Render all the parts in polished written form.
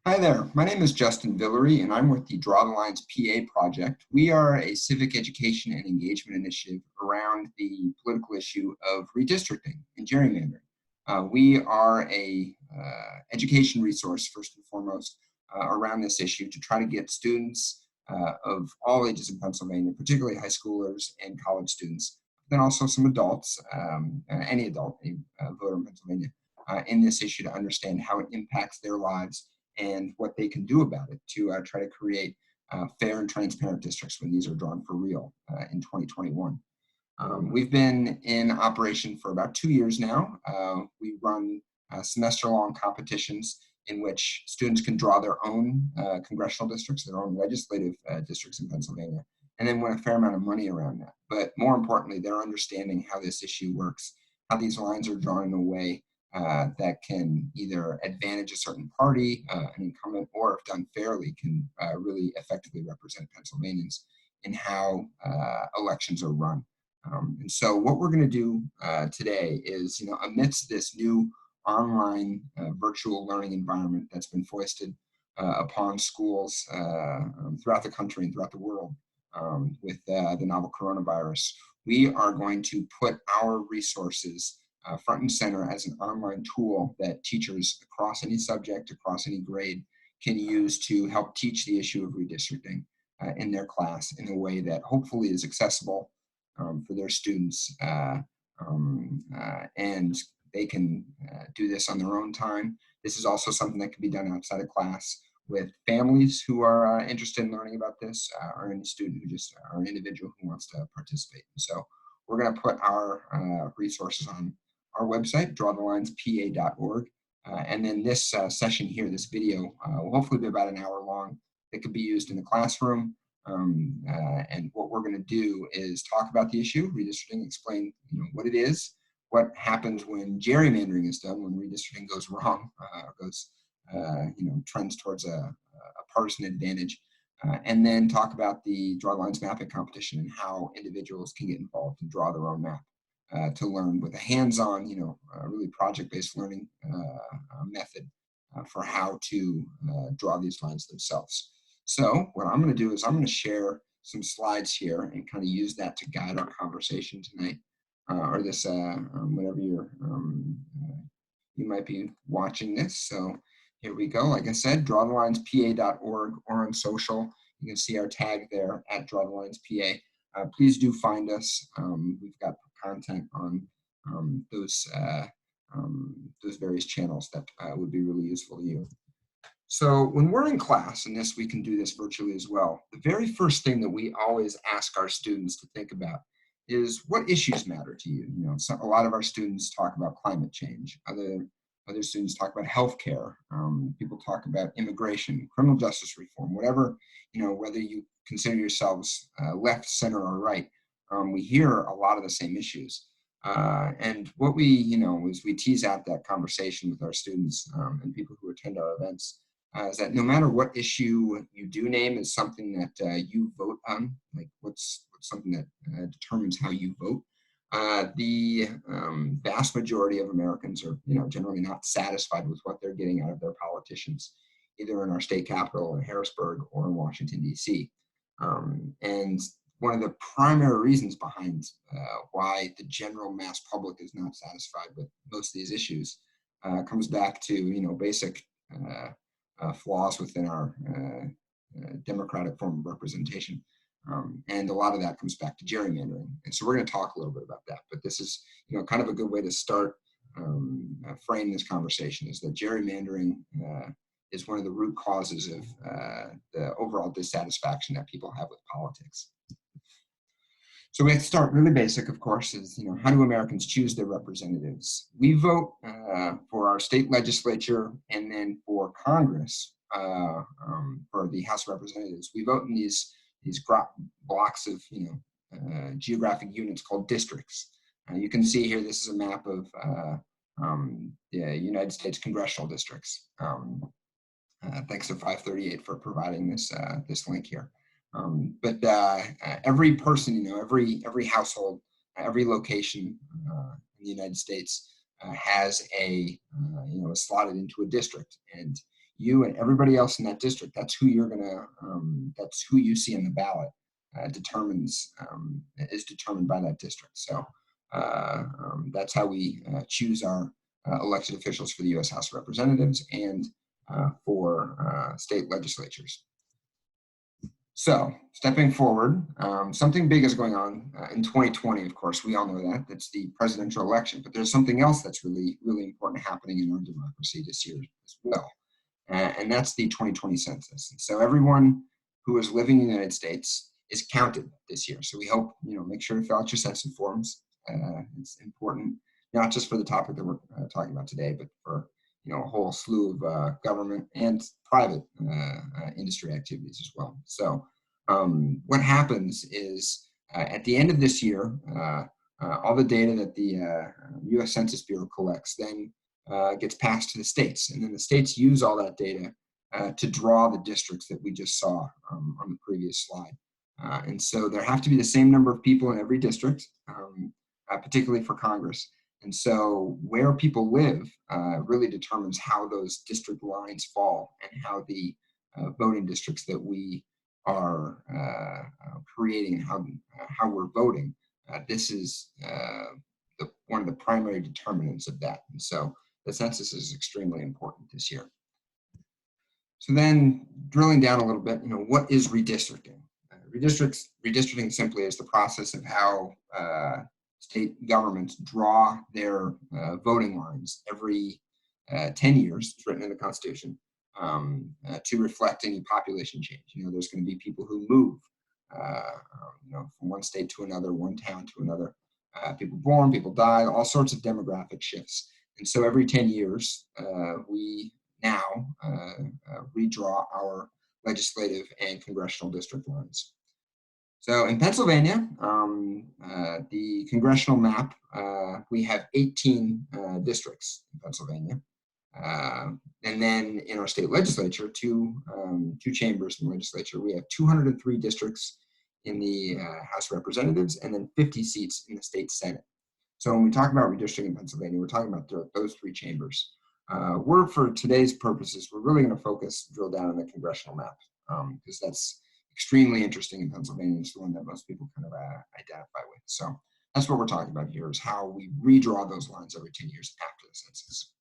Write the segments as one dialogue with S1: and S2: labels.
S1: Hi there, my name is Justin Villery and I'm with the Draw the Lines PA project. We are a civic education and engagement initiative around the political issue of redistricting and gerrymandering. We are a education resource, first and foremost, around this issue to try to get students of all ages in Pennsylvania, particularly high schoolers and college students, then also some adults, any adult, a voter in Pennsylvania, in this issue to understand how it impacts their lives and what they can do about it to try to create fair and transparent districts when these are drawn for real in 2021. We've been in operation for about 2 years now. We run semester-long competitions in which students can draw their own congressional districts, their own legislative districts in Pennsylvania, and then win a fair amount of money around that. But more importantly, they're understanding how this issue works, how these lines are drawn in a way that can either advantage a certain party, an incumbent, or if done fairly, can really effectively represent Pennsylvanians in how elections are run. And so what we're going to do today is, amidst this new online virtual learning environment that's been foisted upon schools throughout the country and throughout the world with the novel coronavirus, we are going to put our resources front and center as an online tool that teachers across any subject, across any grade, can use to help teach the issue of redistricting in their class in a way that hopefully is accessible for their students, and they can do this on their own time. This is also something that can be done outside of class with families who are interested in learning about this, or any student who just, or an individual who wants to participate. So we're going to put our resources on our website, drawthelinespa.org. And then this session here, this video, will hopefully be about an hour long. It could be used in the classroom. And what we're going to do is talk about the issue, redistricting, explain what it is, what happens when gerrymandering is done, when redistricting goes wrong, trends towards a partisan advantage, and then talk about the draw lines mapping competition and how individuals can get involved and draw their own map to learn with a hands-on, really project-based learning method for how to draw these lines themselves. So what I'm going to do is I'm going to share some slides here and kind of use that to guide our conversation tonight, or this, whenever you might be watching this. So here we go. Like I said, drawthelinespa.org, or on social. You can see our tag there at drawthelinespa. Please do find us. We've got content on those various channels that would be really useful to you. So when we're in class, and we can do this virtually as well, the very first thing that we always ask our students to think about is, what issues matter to you? A lot of our students talk about climate change. Other students talk about healthcare. People talk about immigration, criminal justice reform, whatever, whether you consider yourselves left, center, or right. We hear a lot of the same issues. And what we, is we tease out that conversation with our students and people who attend our events, is that no matter what issue you do name as something that you vote on, like what's something that determines how you vote, the vast majority of Americans are, generally not satisfied with what they're getting out of their politicians, either in our state capital in Harrisburg or in Washington, D.C. And one of the primary reasons behind why the general mass public is not satisfied with most of these issues comes back to, basic flaws within our democratic form of representation. And a lot of that comes back to gerrymandering. And so we're going to talk a little bit about that. But this is, kind of a good way to start frame this conversation, is that gerrymandering is one of the root causes of the overall dissatisfaction that people have with politics. So we have to start really basic, of course, is, how do Americans choose their representatives? We vote for our state legislature, and then for Congress, for the House of Representatives. We vote in these blocks of, geographic units called districts. You can see here, this is a map of the United States congressional districts. Thanks to 538 for providing this link here. But every person, every household, every location in the United States has is slotted into a district, and you and everybody else in that district, that's who you're gonna, that's who you see in the ballot is determined by that district. So that's how we choose our elected officials for the U.S. House of Representatives and for state legislatures. So stepping forward, something big is going on in 2020, of course, we all know that. That's the presidential election, but there's something else that's really, really important happening in our democracy this year as well. And that's the 2020 census. And so everyone who is living in the United States is counted this year. So we hope, make sure to fill out your census forms. It's important, not just for the topic that we're talking about today, but for a whole slew of government and private industry activities as well. So what happens is at the end of this year, all the data that the U.S. Census Bureau collects then gets passed to the states, and then the states use all that data to draw the districts that we just saw on the previous slide. And so there have to be the same number of people in every district, particularly for Congress. And so where people live really determines how those district lines fall and how the voting districts that we are creating and how we're voting. This is one of the primary determinants of that. And so the census is extremely important this year. So then drilling down a little bit, what is redistricting? Redistricting simply is the process of how state governments draw their voting lines every 10 years, it's written in the Constitution, to reflect any population change. There's going to be people who move, from one state to another, one town to another, people born, people die, all sorts of demographic shifts. And so every 10 years, we now redraw our legislative and congressional district lines. So in Pennsylvania, the congressional map, we have 18 districts in Pennsylvania. And then in our state legislature, two chambers in the legislature, we have 203 districts in the House of Representatives and then 50 seats in the state Senate. So when we talk about redistricting in Pennsylvania, we're talking about those three chambers. For today's purposes, we're really going to drill down on the congressional map because that's extremely interesting in Pennsylvania. It's the one that most people kind of identify with. So that's what we're talking about here, is how we redraw those lines every 10 years after the census.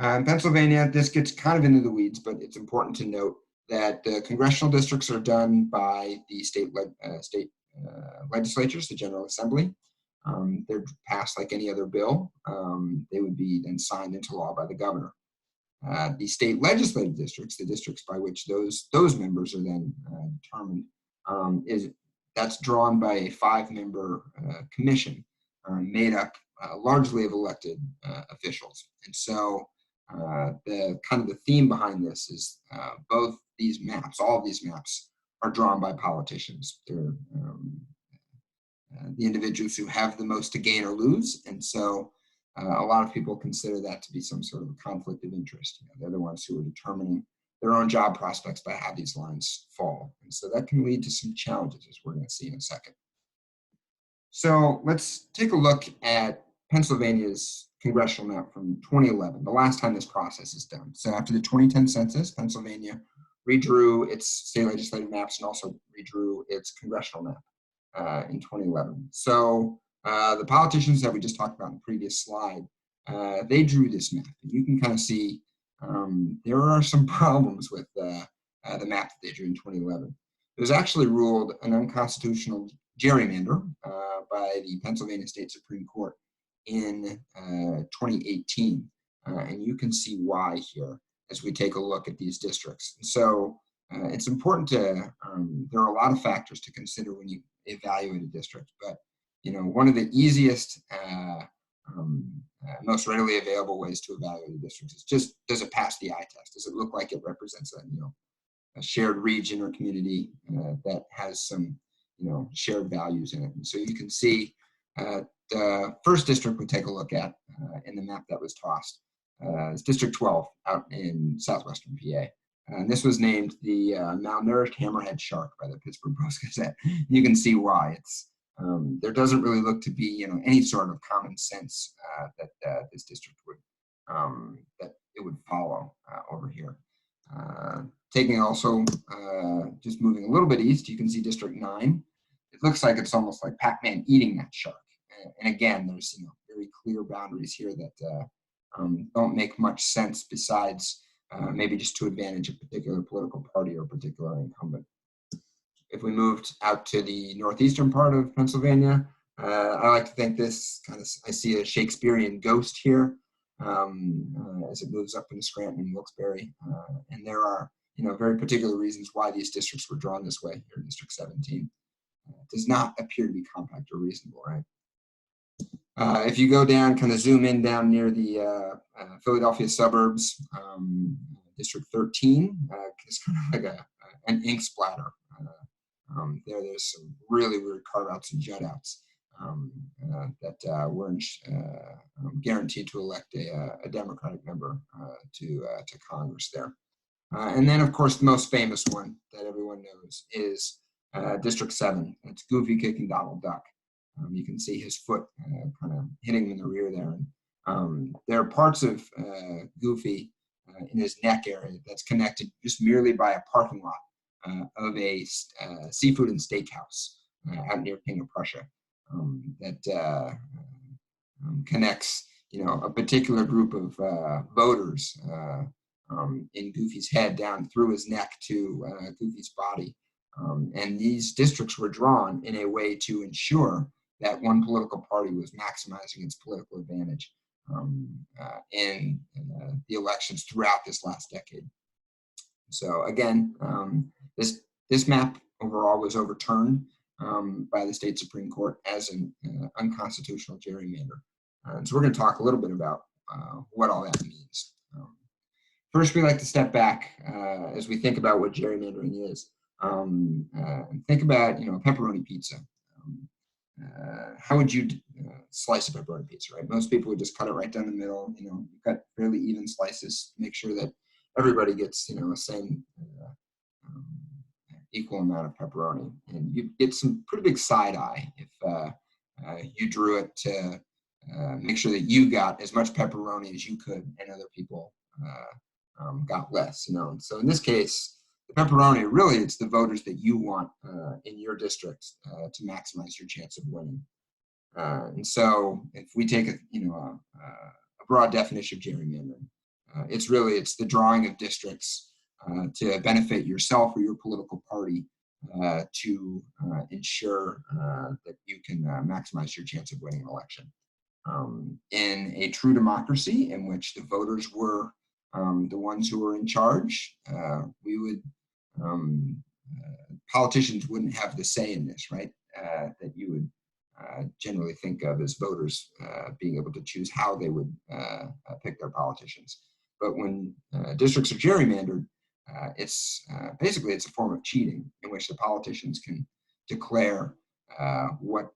S1: In Pennsylvania, this gets kind of into the weeds, but it's important to note that the congressional districts are done by the state legislatures, the General Assembly. They're passed like any other bill. They would be then signed into law by the governor. The state legislative districts, the districts by which those members are then determined, that's drawn by a 5-member commission made up largely of elected officials. And so the theme behind this is both these maps, all of these maps are drawn by politicians. They're the individuals who have the most to gain or lose. And so a lot of people consider that to be some sort of a conflict of interest. They're the ones who are determining their own job prospects by how these lines fall. And so that can lead to some challenges, as we're going to see in a second. So let's take a look at Pennsylvania's congressional map from 2011, the last time this process is done. So after the 2010 census, Pennsylvania redrew its state legislative maps and also redrew its congressional map in 2011. So the politicians that we just talked about in the previous slide, they drew this map. And you can kind of see there are some problems with the map that they drew in 2011. It was actually ruled an unconstitutional gerrymander by the Pennsylvania State Supreme Court in 2018. And you can see why here as we take a look at these districts. So it's important to, there are a lot of factors to consider when you evaluate a district, but one of the easiest, most readily available ways to evaluate a district is just, does it pass the eye test? Does it look like it represents a shared region or community that has some, shared values in it? And so you can see the first district we take a look at in the map that was tossed is District 12 out in southwestern PA. And this was named the malnourished hammerhead shark by the Pittsburgh Post-Gazette. You can see why. It's there doesn't really look to be any sort of common sense that this district would that it would follow over here. Taking also, just moving a little bit east, you can see District 9. It looks like it's almost like Pac-Man eating that shark. And again, there's very clear boundaries here that don't make much sense besides maybe just to advantage a particular political party or particular incumbent. If we moved out to the northeastern part of Pennsylvania, I like to think this I see a Shakespearean ghost here as it moves up into Scranton and Wilkes-Barre. And there are very particular reasons why these districts were drawn this way here in District 17. It does not appear to be compact or reasonable, right? If you go down, kind of zoom in down near the Philadelphia suburbs, District 13 is kind of like an ink splatter. There's some really weird carve-outs and jut-outs that weren't guaranteed to elect a Democratic member to Congress there. And then, of course, the most famous one that everyone knows is District 7. It's Goofy kicking Donald Duck. You can see his foot kind of hitting him in the rear there. And there are parts of Goofy in his neck area that's connected just merely by a parking lot of a seafood and steakhouse out near King of Prussia that connects, a particular group of voters in Goofy's head down through his neck to Goofy's body. And these districts were drawn in a way to ensure that one political party was maximizing its political advantage in the elections throughout this last decade. So again, this map overall was overturned by the state Supreme Court as an unconstitutional gerrymander. And so we're going to talk a little bit about what all that means. First, we like to step back as we think about what gerrymandering is. And think about, pepperoni pizza. How would you slice a pepperoni pizza, right? Most people would just cut it right down the middle, cut fairly even slices, make sure that everybody gets, the same equal amount of pepperoni. And you get some pretty big side eye if you drew it to make sure that you got as much pepperoni as you could and other people got less, So in this case, the pepperoni, really, it's the voters that you want in your district to maximize your chance of winning. And so if we take a broad definition of gerrymandering, it's the drawing of districts to benefit yourself or your political party to ensure that you can maximize your chance of winning an election. In a true democracy in which the voters were the ones who were in charge, we would politicians wouldn't have the say in this, right? That you would generally think of as voters being able to choose how they would pick their politicians. But when districts are gerrymandered, it's basically it's a form of cheating in which the politicians can declare what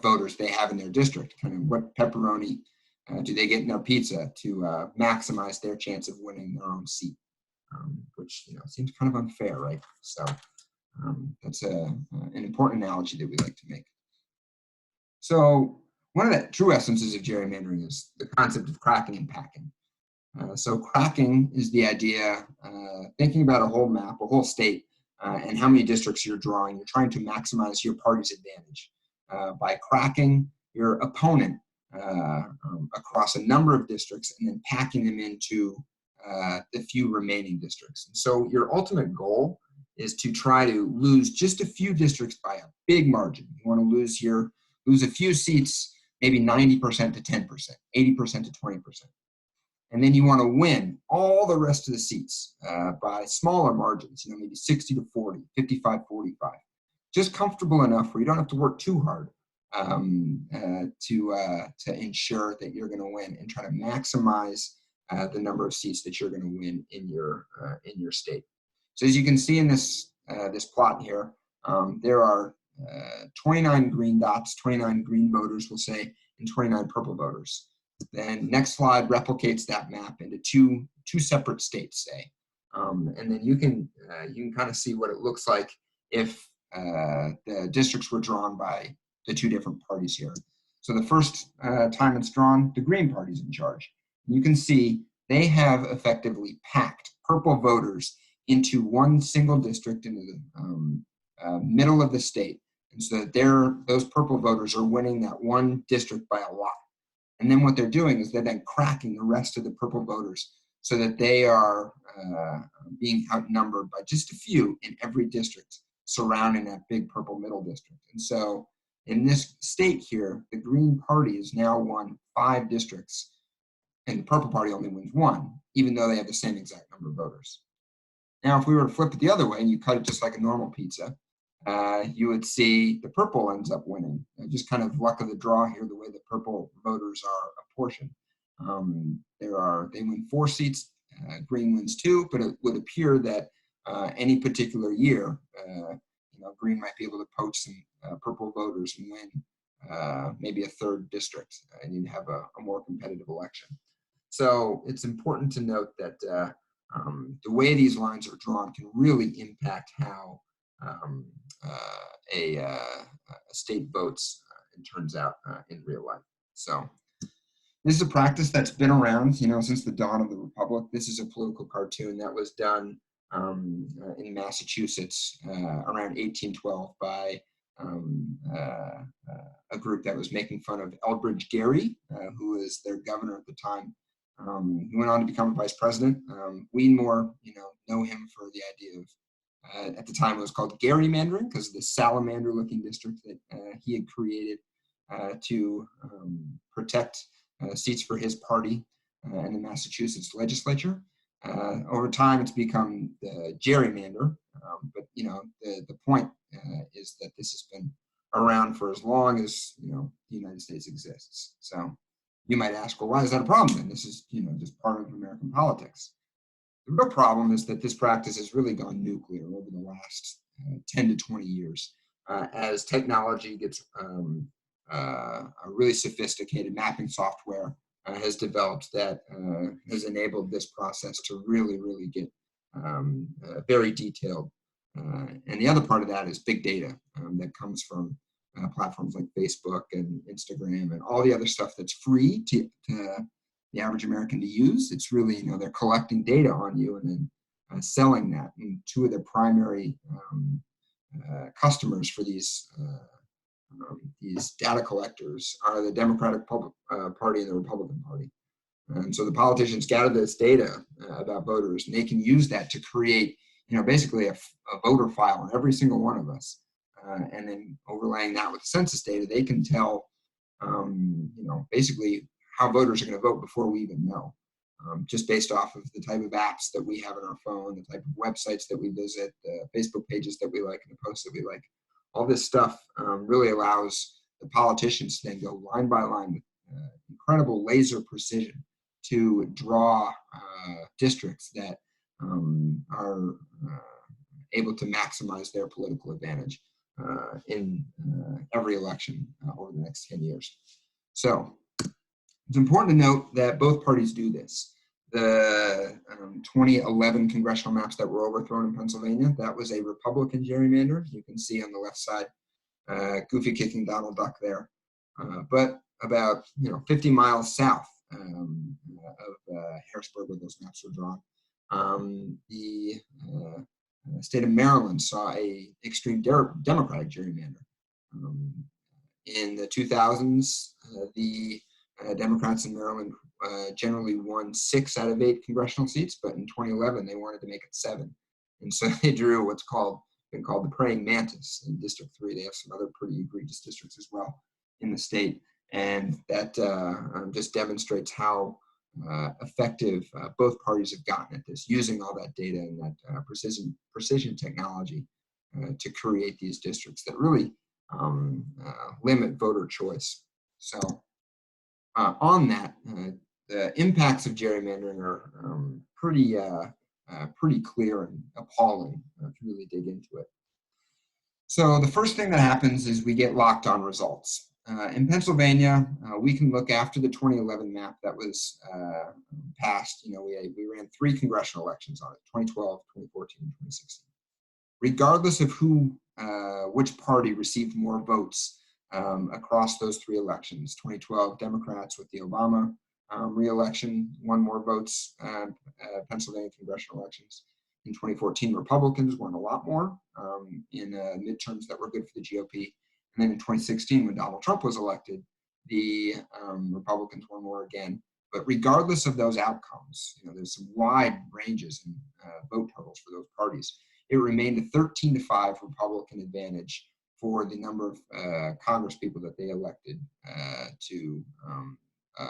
S1: voters they have in their district, kind of what pepperoni do they get in their pizza to maximize their chance of winning their own seat, which seems kind of unfair, right? So that's an important analogy that we like to make. So one of the true essences of gerrymandering is the concept of cracking and packing. So cracking is the idea, thinking about a whole map, a whole state, and how many districts you're drawing. You're trying to maximize your party's advantage by cracking your opponent across a number of districts and then packing them into the few remaining districts. And so your ultimate goal is to try to lose just a few districts by a big margin. You want to lose a few seats, maybe 90% to 10%, 80% to 20%. And then you want to win all the rest of the seats by smaller margins, maybe 60 to 40, 55, 45. Just comfortable enough where you don't have to work too hard to ensure that you're going to win and try to maximize the number of seats that you're going to win in your state. So as you can see in this plot here, there are 29 green dots, 29 green voters, we'll say, and 29 purple voters. Then next slide replicates that map into two separate states, say, and then you can kind of see what it looks like if the districts were drawn by the two different parties here. So the first time it's drawn, the green party's in charge. You can see they have effectively packed purple voters into one single district in the middle of the state. And so that those purple voters are winning that one district by a lot. And then what they're doing is they're then cracking the rest of the purple voters so that they are being outnumbered by just a few in every district surrounding that big purple middle district. And so in this state here, the Green Party has now won 5 districts, and the Purple Party only wins 1, even though they have the same exact number of voters. Now, if we were to flip it the other way and you cut it just like a normal pizza, you would see the purple ends up winning. Just kind of luck of the draw here, the way the purple voters are apportioned. They win 4 seats, green wins 2, but it would appear that any particular year, green might be able to poach some purple voters and win maybe a 3rd district, and you'd have a more competitive election. So it's important to note that the way these lines are drawn can really impact how a state votes and turns out in real life. So this is a practice that's been around, since the dawn of the Republic. This is a political cartoon that was done in Massachusetts around 1812 by a group that was making fun of Elbridge Gerry, who was their governor at the time. He went on to become vice president. We more, know him for the idea of, at the time it was called gerrymandering, because of the salamander-looking district that he had created to protect seats for his party in the Massachusetts legislature. Over time, it's become the gerrymander, but the point is that this has been around for as long as the United States exists. So you might ask, well, why is that a problem then? This is just part of American politics. The real problem is that this practice has really gone nuclear over the last 10 to 20 years as technology gets a really sophisticated mapping software has developed that has enabled this process to really get very detailed. And the other part of that is big data that comes from platforms like Facebook and Instagram and all the other stuff that's free to the average American to use. It's really, they're collecting data on you and then selling that. And 2 of their primary customers for these data collectors are the Democratic Party and the Republican Party. And so the politicians gather this data about voters, and they can use that to create, basically a voter file on every single one of us. And then overlaying that with census data, they can tell, basically how voters are going to vote before we even know, just based off of the type of apps that we have on our phone, the type of websites that we visit, the Facebook pages that we like, and the posts that we like. All this stuff really allows the politicians to then go line by line with incredible laser precision to draw districts that are able to maximize their political advantage in every election over the next 10 years. So it's important to note that both parties do this. The 2011 congressional maps that were overthrown in Pennsylvania, that was a Republican gerrymander. You can see on the left side, goofy kicking Donald Duck there. But about 50 miles south of Harrisburg, where those maps were drawn, the state of Maryland saw a extreme Democratic gerrymander. In the 2000s, the Democrats in Maryland generally won 6 out of 8 congressional seats, but in 2011 they wanted to make it 7, and so they drew what's been called the praying mantis in District 3. They have some other pretty egregious districts as well in the state, and that just demonstrates how effective both parties have gotten at this, using all that data and that precision technology to create these districts that really limit voter choice. So on that, the impacts of gerrymandering are pretty clear and appalling if you really dig into it. So the first thing that happens is we get locked on results. In Pennsylvania, we can look after the 2011 map that was passed. We ran 3 congressional elections on it: 2012, 2014, and 2016. Regardless of which party received more votes across those 3 elections, 2012 Democrats with the Obama re-election, won more votes, Pennsylvania congressional elections. In 2014, Republicans won a lot more in midterms that were good for the GOP. And then in 2016, when Donald Trump was elected, the Republicans won more again. But regardless of those outcomes, there's some wide ranges in vote totals for those parties. It remained a 13-5 Republican advantage for the number of Congress people that they elected to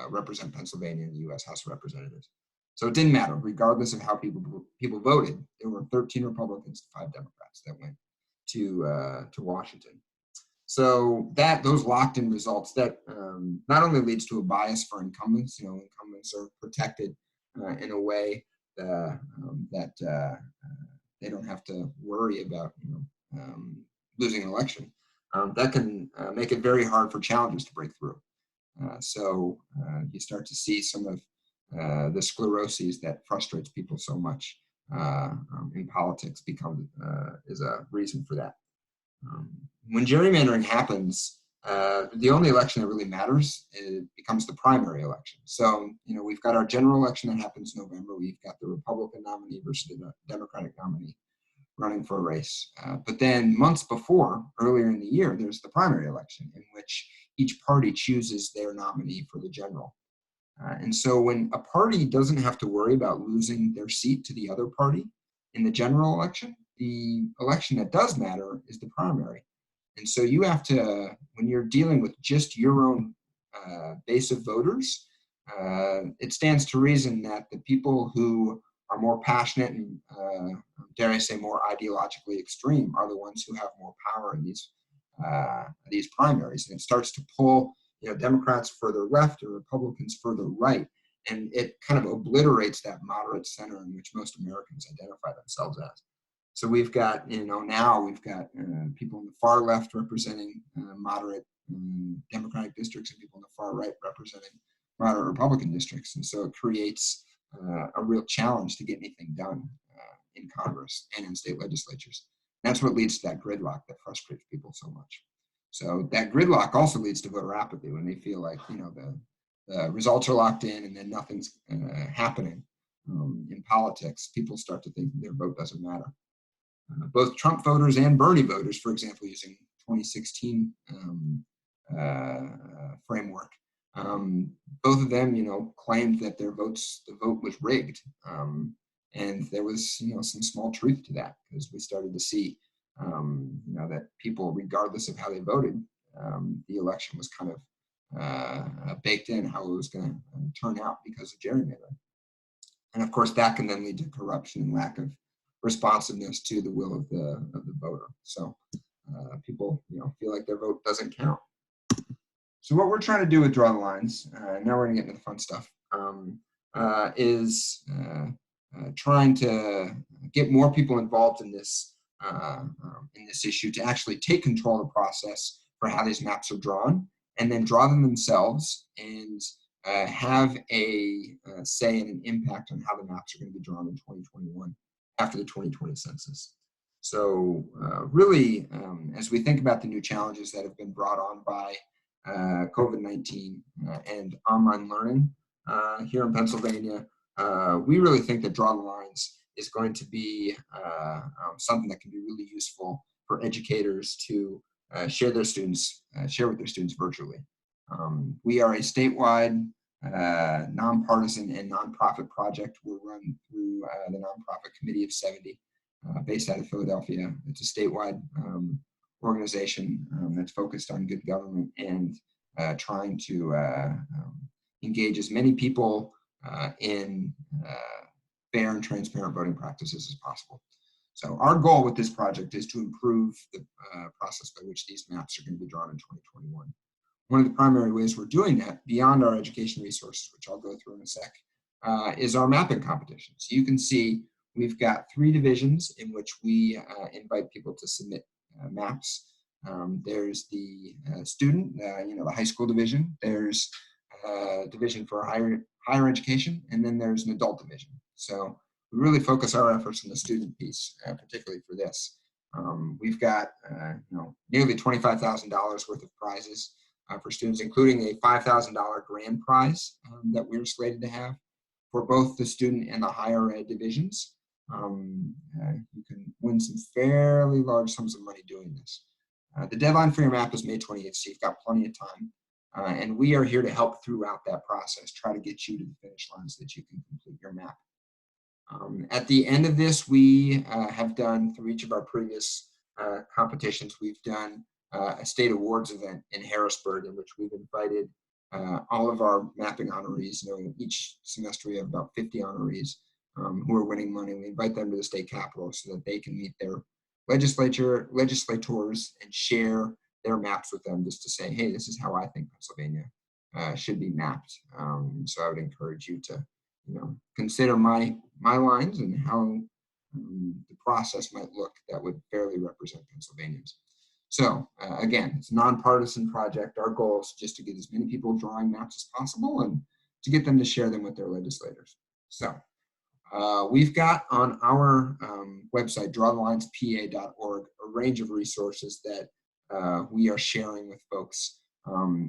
S1: represent Pennsylvania in the U.S. House of Representatives. So it didn't matter, regardless of how people voted. There were 13 Republicans to 5 Democrats that went to Washington. So those locked-in results that not only leads to a bias for incumbents. Incumbents are protected in a way that they don't have to worry about losing an election. That can make it very hard for challengers to break through. So you start to see some of the scleroses that frustrates people so much in politics is a reason for that. When gerrymandering happens, the only election that really matters becomes the primary election. So, we've got our general election that happens in November. We've got the Republican nominee versus the Democratic nominee running for a race. But then months before, earlier in the year, there's the primary election in which each party chooses their nominee for the general. And so when a party doesn't have to worry about losing their seat to the other party in the general election, the election that does matter is the primary. And so you have to, when you're dealing with just your own base of voters, it stands to reason that the people who are more passionate and, dare I say, more ideologically extreme are the ones who have more power in these primaries. And it starts to pull Democrats further left or Republicans further right. And it kind of obliterates that moderate center in which most Americans identify themselves as. So we've got, now we've got people in the far left representing moderate Democratic districts and people in the far right representing moderate Republican districts. And so it creates a real challenge to get anything done in Congress and in state legislatures. That's what leads to that gridlock that frustrates people so much. So that gridlock also leads to voter apathy when they feel like, the results are locked in and then nothing's happening in politics. People start to think their vote doesn't matter. Both Trump voters and Bernie voters, for example, using 2016 framework, both of them, claimed that the vote was rigged. And there was, some small truth to that because we started to see, that people, regardless of how they voted, the election was kind of baked in how it was going to turn out because of gerrymandering. And of course, that can then lead to corruption and lack of responsiveness to the will of the voter. So people, feel like their vote doesn't count. So what we're trying to do with Draw the Lines, now we're going to get into the fun stuff, is trying to get more people involved in this issue to actually take control of the process for how these maps are drawn, and then draw them themselves and have a say and an impact on how the maps are going to be drawn in 2021 after the 2020 census. So really, as we think about the new challenges that have been brought on by COVID-19 and online learning here in Pennsylvania, we really think that Draw the Lines is going to be something that can be really useful for educators to share with their students virtually. We are a statewide, nonpartisan and nonprofit project. We're run through the Nonprofit Committee of 70, based out of Philadelphia. It's a statewide organization that's focused on good government and trying to engage as many people in fair and transparent voting practices as possible. So our goal with this project is to improve the process by which these maps are going to be drawn in 2021. One of the primary ways we're doing that, beyond our education resources, which I'll go through in a sec, is our mapping competition. So you can see we've got 3 divisions in which we invite people to submit maps. There's the student, the high school division. There's a division for higher education, and then there's an adult division. So we really focus our efforts on the student piece, particularly for this. We've got nearly $25,000 worth of prizes. for students, including a $5,000 grand prize that we're slated to have for both the student and the higher ed divisions. You can win some fairly large sums of money doing this. The deadline for your map is May 28th, so you've got plenty of time. And we are here to help throughout that process, try to get you to the finish line so that you can complete your map. At the end of this, we have done, through each of our previous competitions, we've done a state awards event in Harrisburg, in which we've invited all of our mapping honorees. You know, each semester we have about 50 honorees who are winning money. We invite them to the state capitol so that they can meet their legislators and share their maps with them, just to say, hey, this is how I think Pennsylvania should be mapped. So I would encourage you to, you know, consider my lines and how the process might look that would fairly represent Pennsylvanians. So again, it's a nonpartisan project. Our goal is just to get as many people drawing maps as possible and to get them to share them with their legislators. So we've got on our website, drawthelinespa.org, a range of resources that we are sharing with folks,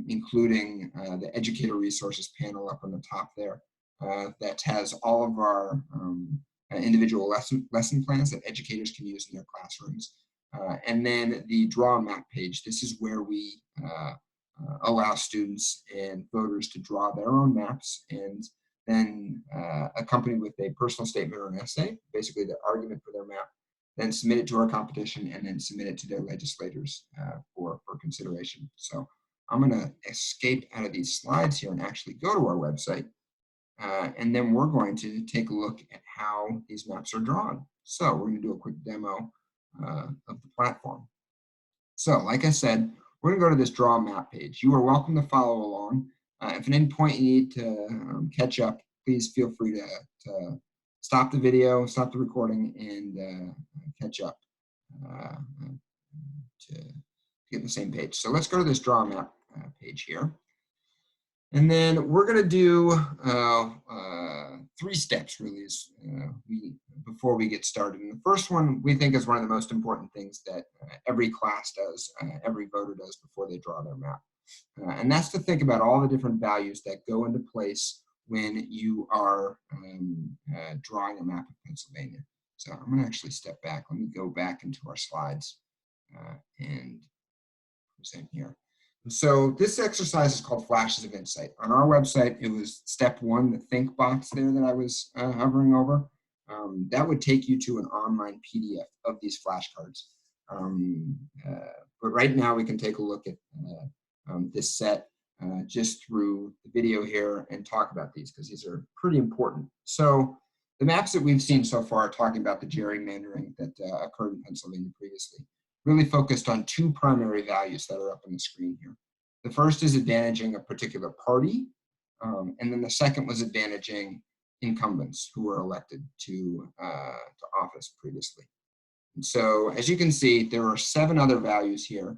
S1: including the educator resources panel up on the top there that has all of our individual lesson plans that educators can use in their classrooms. And then the draw a map page. This is where we allow students and voters to draw their own maps, and then accompanied with a personal statement or an essay, basically the argument for their map, then submit it to our competition, and then submit it to their legislators for consideration. So I'm going to escape out of these slides here and actually go to our website. And then we're going to take a look at how these maps are drawn. So we're going to do a quick demo of the platform. So like I said, we're going to go to this draw map page. You are welcome to follow along. If at any point you need to catch up, please feel free to stop the video, stop the recording, and catch up to get on the same page. So let's go to this draw map page here. And then we're going to do 3 steps, really, before we get started. And the first one we think is one of the most important things that every class does, every voter does before they draw their map. And that's to think about all the different values that go into place when you are drawing a map of Pennsylvania. So I'm going to actually step back. Let me go back into our slides and present here. So this exercise is called Flashes of Insight. On our website, it was step 1, the think box there that I was hovering over. That would take you to an online PDF of these flashcards. But right now we can take a look at this set just through the video here and talk about these, because these are pretty important. So the maps that we've seen so far talking about the gerrymandering that occurred in Pennsylvania previously really focused on 2 primary values that are up on the screen here. The first is advantaging a particular party, and then the second was advantaging incumbents who were elected to office previously. And so, as you can see, there are 7 other values here,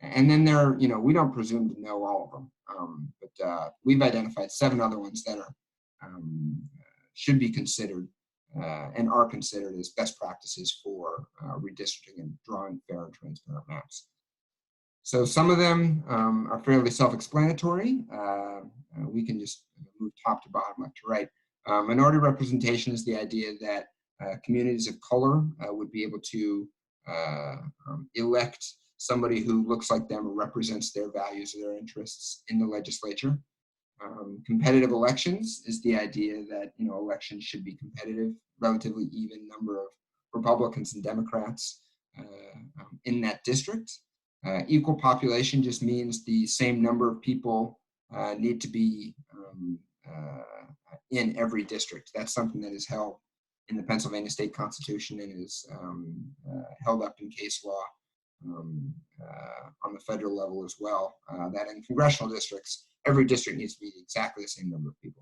S1: and then there, you know, we don't presume to know all of them, but we've identified 7 other ones that are should be considered and are considered as best practices for redistricting and drawing fair and transparent maps. So some of them are fairly self-explanatory. We can just move top to bottom, left to right. Minority representation is the idea that communities of color would be able to elect somebody who looks like them or represents their values or their interests in the legislature. Competitive elections is the idea that, you know, elections should be competitive, relatively even number of Republicans and Democrats in that district. Equal population just means the same number of people need to be in every district. That's something that is held in the Pennsylvania State Constitution and is held up in case law on the federal level as well, that in congressional districts, every district needs to be exactly the same number of people.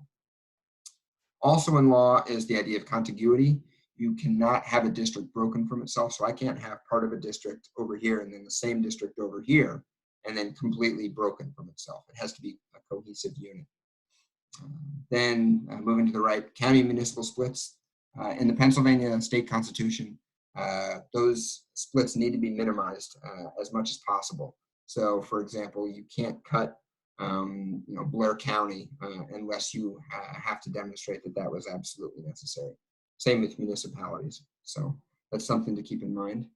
S1: Also in law is the idea of contiguity. You cannot have a district broken from itself, so I can't have part of a district over here and then the same district over here and then completely broken from itself. It has to be a cohesive unit. Then moving to the right, county municipal splits. In the Pennsylvania State Constitution, those splits need to be minimized as much as possible. So for example, you can't cut Blair County, unless you have to demonstrate that that was absolutely necessary. Same with municipalities. So that's something to keep in mind.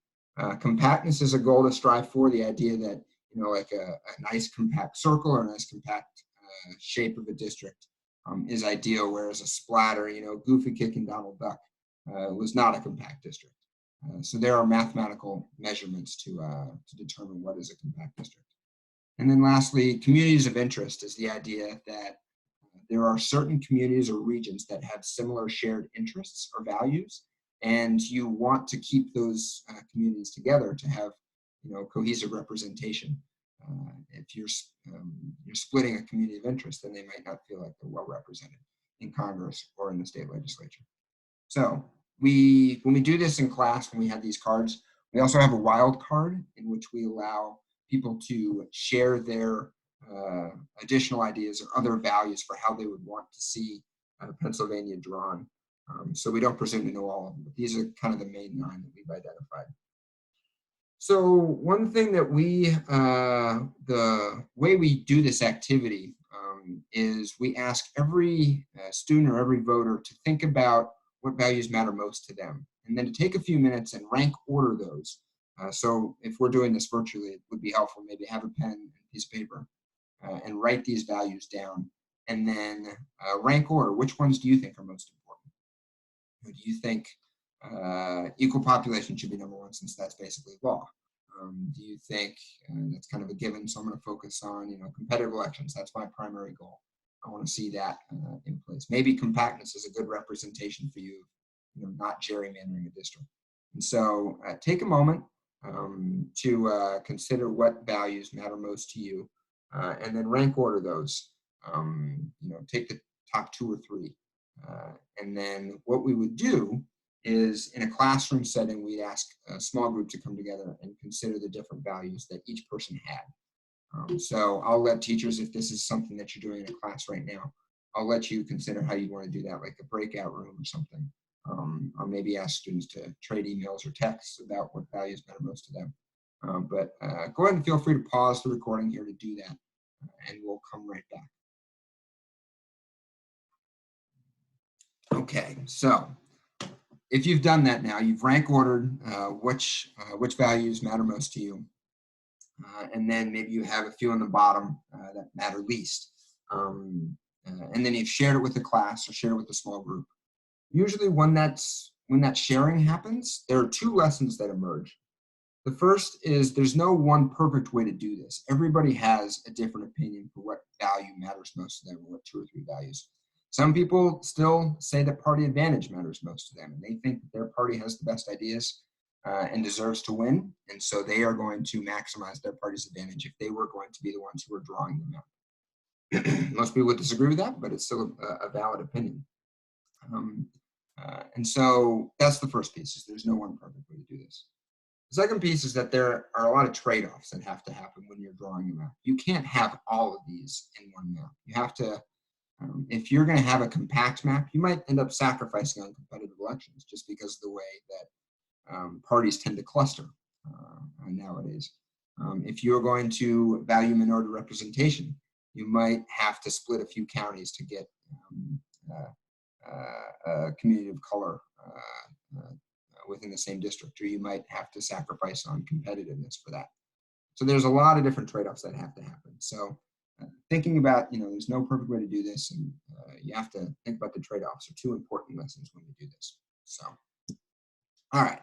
S1: Compactness is a goal to strive for. The idea that, like a nice compact circle or a nice compact shape of a district is ideal, whereas a splatter, Goofy kicking Donald Duck was not a compact district. So there are mathematical measurements to determine what is a compact district. And then lastly, communities of interest is the idea that there are certain communities or regions that have similar shared interests or values, and you want to keep those communities together to have, cohesive representation. If you're splitting a community of interest, then they might not feel like they're well represented in Congress or in the state legislature. So when we do this in class, when we have these cards, we also have a wild card in which we allow people to share their additional ideas or other values for how they would want to see Pennsylvania drawn. So we don't presume to know all of them, but these are kind of the main 9 that we've identified. So one thing that the way we do this activity is we ask every student or every voter to think about what values matter most to them, and then to take a few minutes and rank order those. So if we're doing this virtually, it would be helpful maybe have a pen and a piece of paper and write these values down, and then rank order. Which ones do you think are most important? Do you think equal population should be number 1 since that's basically law? Do you think that's kind of a given? So I'm going to focus on, competitive elections. That's my primary goal. I want to see that in place. Maybe compactness is a good representation for you, not gerrymandering a district. And so take a moment to consider what values matter most to you, and then rank order those. Take the top 2 or 3. And then what we would do is, in a classroom setting, we'd ask a small group to come together and consider the different values that each person had. So I'll let teachers, if this is something that you're doing in a class right now, I'll let you consider how you want to do that, like a breakout room or something. Or maybe ask students to trade emails or texts about what values matter most to them. But go ahead and feel free to pause the recording here to do that, and we'll come right back. Okay, so if you've done that now, you've rank ordered which values matter most to you, and then maybe you have a few on the bottom that matter least, and then you've shared it with the class or shared it with a small group. Usually when that sharing happens, there are 2 lessons that emerge. The first is there's no one perfect way to do this. Everybody has a different opinion for what value matters most to them, or what 2 or 3 values. Some people still say that party advantage matters most to them, and they think that their party has the best ideas and deserves to win, and so they are going to maximize their party's advantage if they were going to be the ones who are drawing them out. Most people would disagree with that, but it's still a valid opinion. And so that's the first piece, is there's no one perfect way to do this. The second piece is that there are a lot of trade-offs that have to happen when you're drawing a map. You can't have all of these in one map. You have to, if you're going to have a compact map, you might end up sacrificing on competitive elections just because of the way that parties tend to cluster nowadays. If you're going to value minority representation, you might have to split a few counties to get a community of color within the same district, or you might have to sacrifice on competitiveness for that. So there's a lot of different trade-offs that have to happen. So thinking about, there's no perfect way to do this, and you have to think about the trade-offs are 2 important lessons when you do this. So, all right,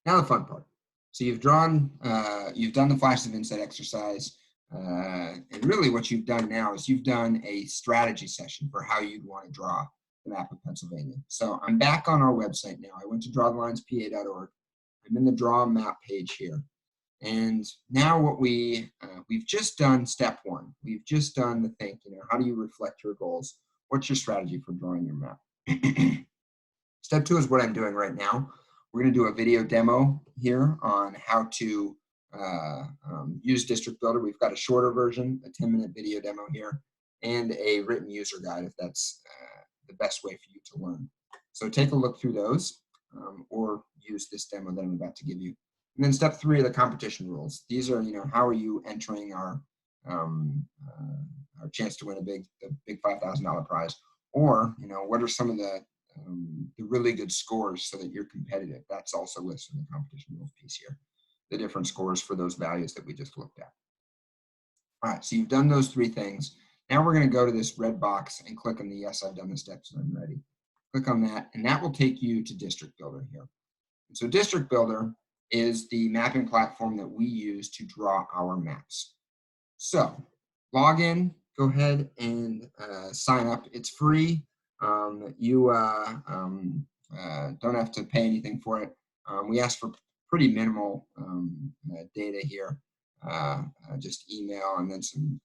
S1: now the fun part. So you've done the flashes of insight exercise, and really what you've done now is you've done a strategy session for how you'd want to draw the map of Pennsylvania. So I'm back on our website now. I went to drawthelinespa.org. I'm in the draw map page here. And now what we've just done step 1. We've just done the think, how do you reflect your goals? What's your strategy for drawing your map? Step 2 is what I'm doing right now. We're going to do a video demo here on how to use DistrictBuilder. We've got a shorter version, a 10-minute video demo here, and a written user guide if that's the best way for you to learn. So take a look through those, or use this demo that I'm about to give you. And then step 3 are the competition rules. These are, how are you entering our or chance to win the big $5,000 prize, or what are some of the really good scores so that you're competitive. That's also listed in the competition rules piece here. The different scores for those values that we just looked at. All right, so you've done those 3 things. Now we're going to go to this red box and click on the yes, I've done the steps and I'm ready. Click on that, and that will take you to DistrictBuilder here. And so DistrictBuilder is the mapping platform that we use to draw our maps. So log in, go ahead and sign up. It's free. You don't have to pay anything for it. We ask for pretty minimal data here, just email and then some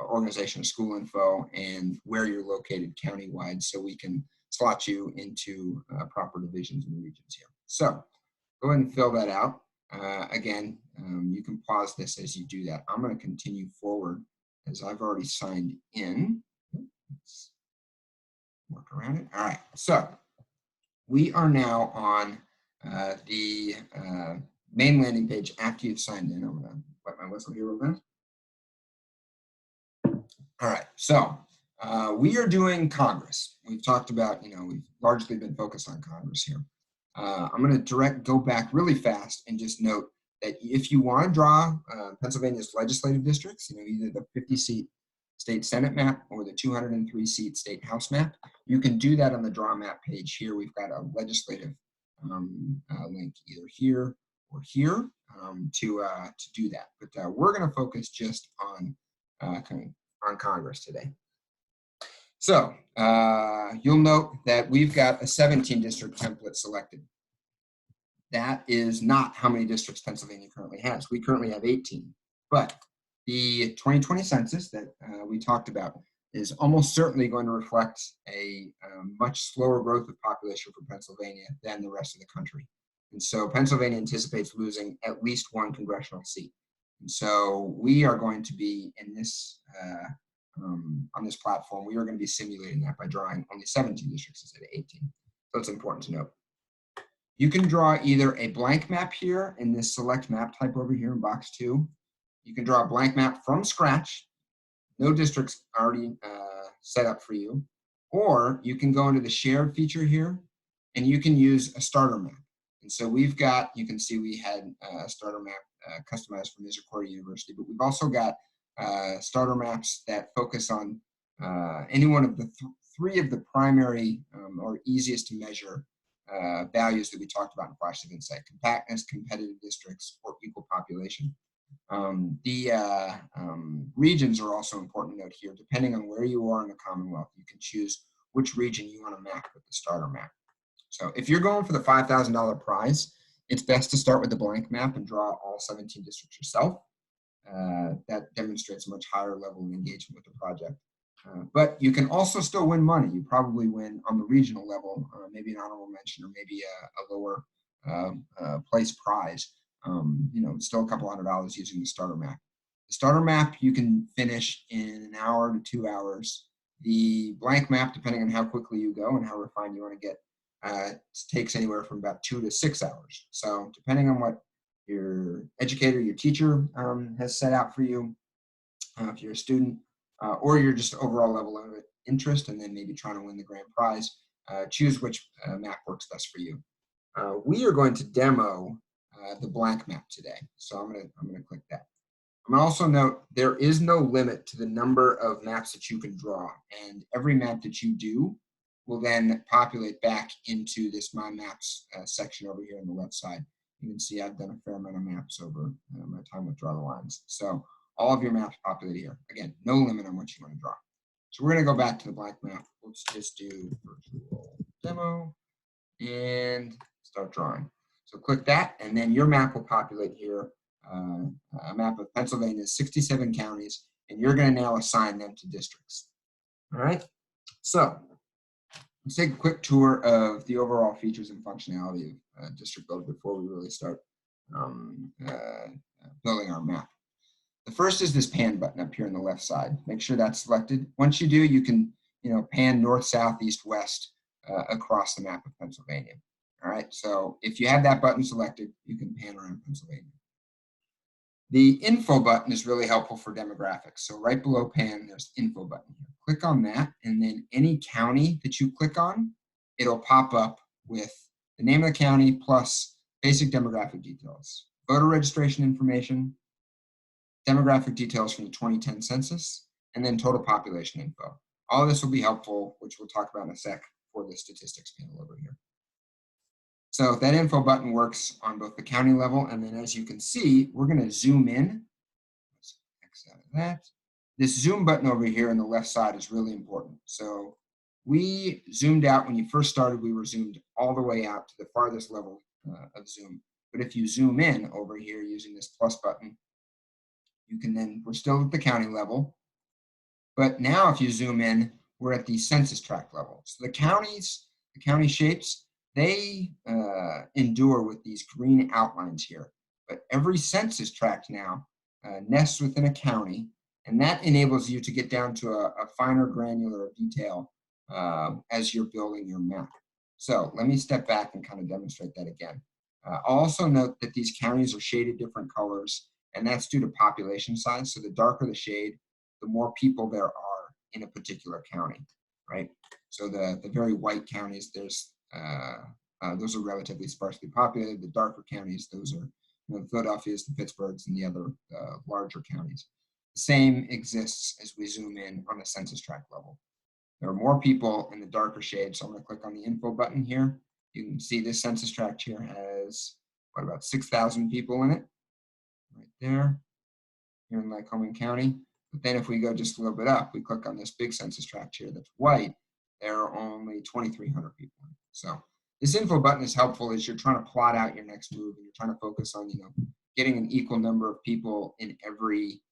S1: organization, school info, and where you're located countywide, so we can slot you into proper divisions and regions here. So go ahead and fill that out. Again, you can pause this as you do that. I'm going to continue forward as I've already signed in. Let's work around it. All right, so we are now on the main landing page after you've signed in. I'm going to wet my whistle here real fast. All right, so we are doing Congress. We've talked about, we've largely been focused on Congress here. I'm going to go back really fast and just note that if you want to draw Pennsylvania's legislative districts, either the 50-seat state Senate map or the 203-seat state House map, you can do that on the draw map page here. We've got a legislative link either here or here to do that. But we're going to focus just on Congress today. So you'll note that we've got a 17 district template selected. That is not how many districts Pennsylvania currently has. We currently have 18, but the 2020 census that we talked about is almost certainly going to reflect a much slower growth of population for Pennsylvania than the rest of the country. And so Pennsylvania anticipates losing at least 1 congressional seat. And so we are going to be in this on this platform, we are going to be simulating that by drawing only 17 districts instead of 18. So it's important to note. You can draw either a blank map here in this select map type over here in box 2. You can draw a blank map from scratch, no districts already set up for you, or you can go into the shared feature here and you can use a starter map. And so we've got, you can see we had a starter map customized for Misericordia University, but we've also got starter maps that focus on any one of the 3 of the primary or easiest to measure values that we talked about in Flash of Insight: compactness, competitive districts, or equal population. The regions are also important to note here. Depending on where you are in the Commonwealth, you can choose which region you want to map with the starter map. So if you're going for the $5,000 prize, it's best to start with the blank map and draw all 17 districts yourself. That demonstrates a much higher level of engagement with the project. But you can also still win money. You probably win on the regional level, maybe an honorable mention, or maybe a lower place prize. Still a couple $100 using the starter map. The starter map you can finish in an hour to 2 hours. The blank map, depending on how quickly you go and how refined you want to get, takes anywhere from about 2 to 6 hours. So depending on what your educator, your teacher has set out for you, if you're a student, or you're just overall level of interest and then maybe trying to win the grand prize, choose which map works best for you. We are going to demo the blank map today. So I'm gonna click that. I'm gonna also note there is no limit to the number of maps that you can draw, and every map that you do will then populate back into this My Maps section over here on the left side. You can see I've done a fair amount of maps over my time with Draw the Lines. So all of your maps populate here. Again, no limit on what you want to draw. So we're going to go back to the blank map. Let's just do virtual demo and start drawing. So click that, and then your map will populate here, a map of Pennsylvania's 67 counties, and you're going to now assign them to districts. All right, so let's take a quick tour of the overall features and functionality of DistrictBuilder before we really start building our map. The first is this pan button up here on the left side. Make sure that's selected. Once you do, you can pan north, south, east, west across the map of Pennsylvania. All right, so if you have that button selected, you can pan around Pennsylvania. The info button is really helpful for demographics. So right below pan, there's info button here. Click on that, and then any county that you click on, it'll pop up with the name of the county plus basic demographic details, voter registration information, demographic details from the 2010 census, and then total population info. All of this will be helpful, which we'll talk about in a sec, for the statistics panel over here. So that info button works on both the county level, and then as you can see, we're going to zoom in. Let's X out of that. This zoom button over here on the left side is really important. So we zoomed out when you first started, we were zoomed all the way out to the farthest level of zoom. But if you zoom in over here using this plus button, you can then, we're still at the county level, but now if you zoom in, we're at the census tract level. So the county shapes, they endure with these green outlines here. But every census tract now nests within a county, and that enables you to get down to a finer granular detail as you're building your map. So let me step back and kind of demonstrate that again. Also note that these counties are shaded different colors, and that's due to population size. So the darker the shade, the more people there are in a particular county, right? So the very white counties, those are relatively sparsely populated. The darker counties, those are the Philadelphia's, the Pittsburghs, and the other larger counties. The same exists as we zoom in on the census tract level. There are more people in the darker shade, so I'm going to click on the info button here. You can see this census tract here has, what, about 6,000 people in it, right there, here in Lycoming County. But then if we go just a little bit up, we click on this big census tract here that's white, there are only 2,300 people in it. So this info button is helpful as you're trying to plot out your next move, and you're trying to focus on, getting an equal number of people in every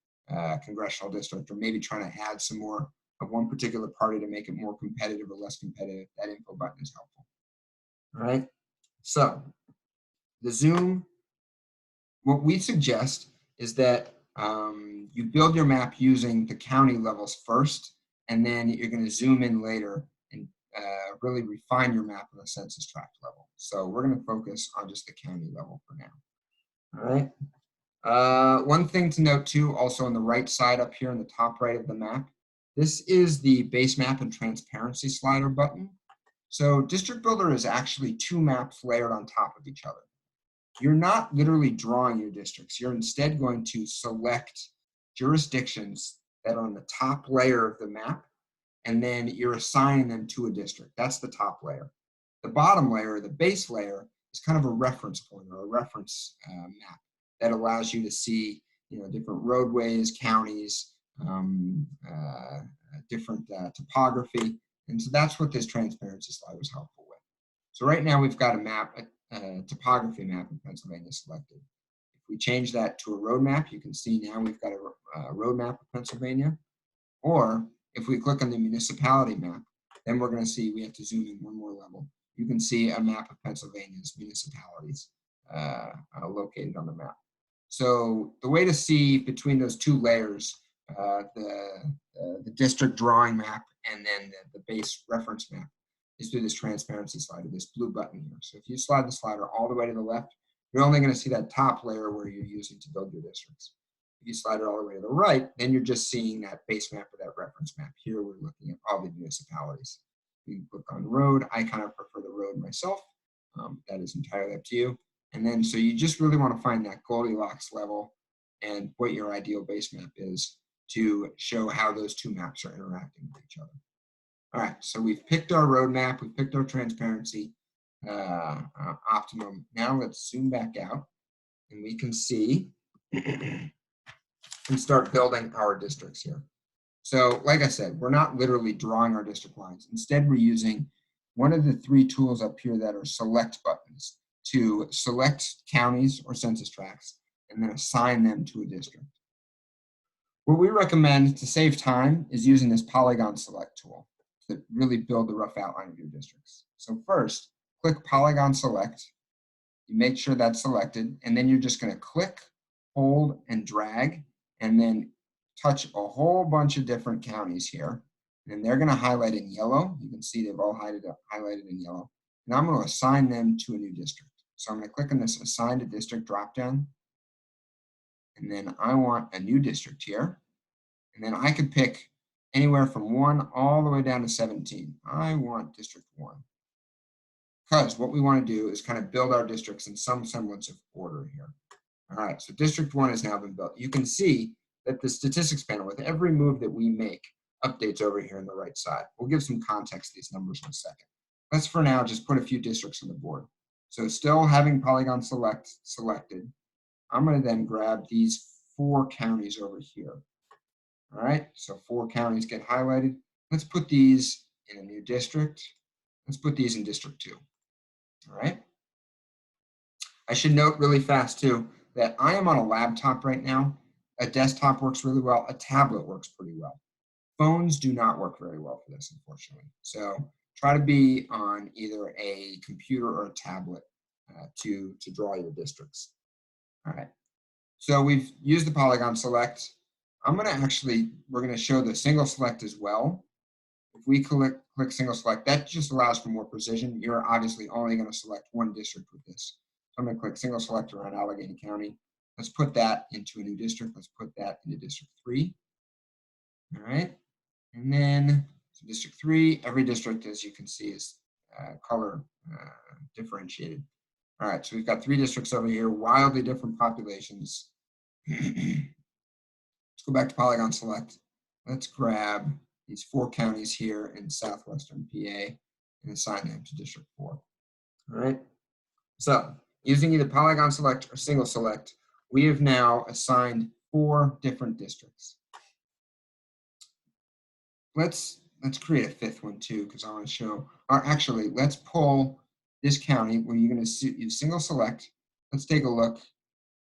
S1: congressional district, or maybe trying to add some more of one particular party to make it more competitive or less competitive. That info button is helpful. All right. So the zoom, what we suggest is that you build your map using the county levels first, and then you're going to zoom in later and really refine your map on the census tract level. So we're going to focus on just the county level for now. All right. One thing to note too, also on the right side up here in the top right of the map, this is the base map and transparency slider button. So DistrictBuilder is actually two maps layered on top of each other. You're not literally drawing your districts. You're instead going to select jurisdictions that are on the top layer of the map, and then you're assigning them to a district. That's the top layer. The bottom layer, the base layer, is kind of a reference point or a reference map that allows you to see, different roadways, counties, different topography. And so that's what this transparency slider is helpful with. So right now we've got a map, a topography map in Pennsylvania selected. If we change that to a road map, you can see now we've got a road map of Pennsylvania. Or if we click on the municipality map, then we're going to see we have to zoom in one more level. You can see a map of Pennsylvania's municipalities located on the map. So the way to see between those two layers, the district drawing map and then the base reference map, is through this transparency slider, this blue button here. So if you slide the slider all the way to the left, you're only going to see that top layer where you're using to build your districts. If you slide it all the way to the right, then you're just seeing that base map or that reference map. Here we're looking at all the municipalities. You can click on road. I kind of prefer the road myself. That is entirely up to you. And then, so you just really want to find that Goldilocks level and what your ideal base map is to show how those two maps are interacting with each other. All right, so we've picked our roadmap, we've picked our transparency optimum. Now let's zoom back out and we can see and start building our districts here. So like I said, we're not literally drawing our district lines. Instead, we're using one of the three tools up here that are select buttons to select counties or census tracts and then assign them to a district. What we recommend to save time is using this polygon select tool to really build the rough outline of your districts. So first, click polygon select. You make sure that's selected, and then you're just going to click, hold, and drag, and then touch a whole bunch of different counties here. And they're going to highlight in yellow. You can see they've all highlighted in yellow. And I'm going to assign them to a new district. So I'm going to click on this assign to district dropdown. and then I want a new district here, and then I could pick anywhere from 1 all the way down to 17. I want District 1. Because what we want to do is kind of build our districts in some semblance of order here. All right, so District 1 has now been built. You can see that the statistics panel, with every move that we make, updates over here on the right side. We'll give some context to these numbers in a second. Let's for now just put a few districts on the board. So still having polygon selected, I'm going to then grab these 4 counties over here. All right, so 4 counties get highlighted. Let's put these in a new district. Let's put these in District 2. All right. I should note really fast too that I am on a laptop right now. A desktop works really well. A tablet works pretty well. Phones do not work very well for this, unfortunately. So try to be on either a computer or a tablet to draw your districts. All right. So we've used the polygon select. We're going to show the single select as well. If we click single select, that just allows for more precision. You're obviously only going to select one district with this. So I'm going to click single select around Allegheny County. Let's put that into a new district. Let's put that into District 3. All right. And then so District 3, every district, as you can see, is color differentiated. All right, so we've got 3 districts over here, wildly different populations. Let's go back to polygon select. Let's grab these 4 counties here in southwestern PA and assign them to District 4. All right, so using either polygon select or single select, we have now assigned 4 different districts. Let's create a 5th one too, because I want to show, or actually, let's pull this county where you're going to use single select. Let's take a look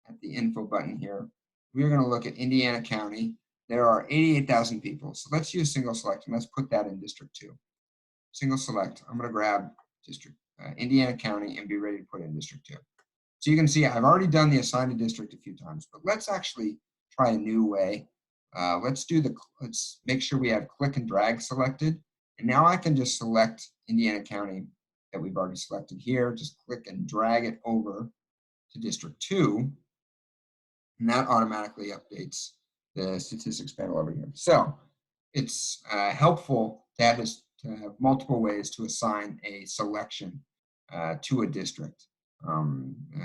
S1: at the info button here. We're going to look at Indiana County. There are 88,000 people. So let's use single select and let's put that in District 2. Single select, I'm going to grab District Indiana County and be ready to put it in District 2. So you can see I've already done the assigned to district a few times, but let's actually try a new way. Let's make sure we have click and drag selected. And now I can just select Indiana County that we've already selected here, just click and drag it over to District 2. And that automatically updates the statistics panel over here. So it's helpful to have multiple ways to assign a selection to a district.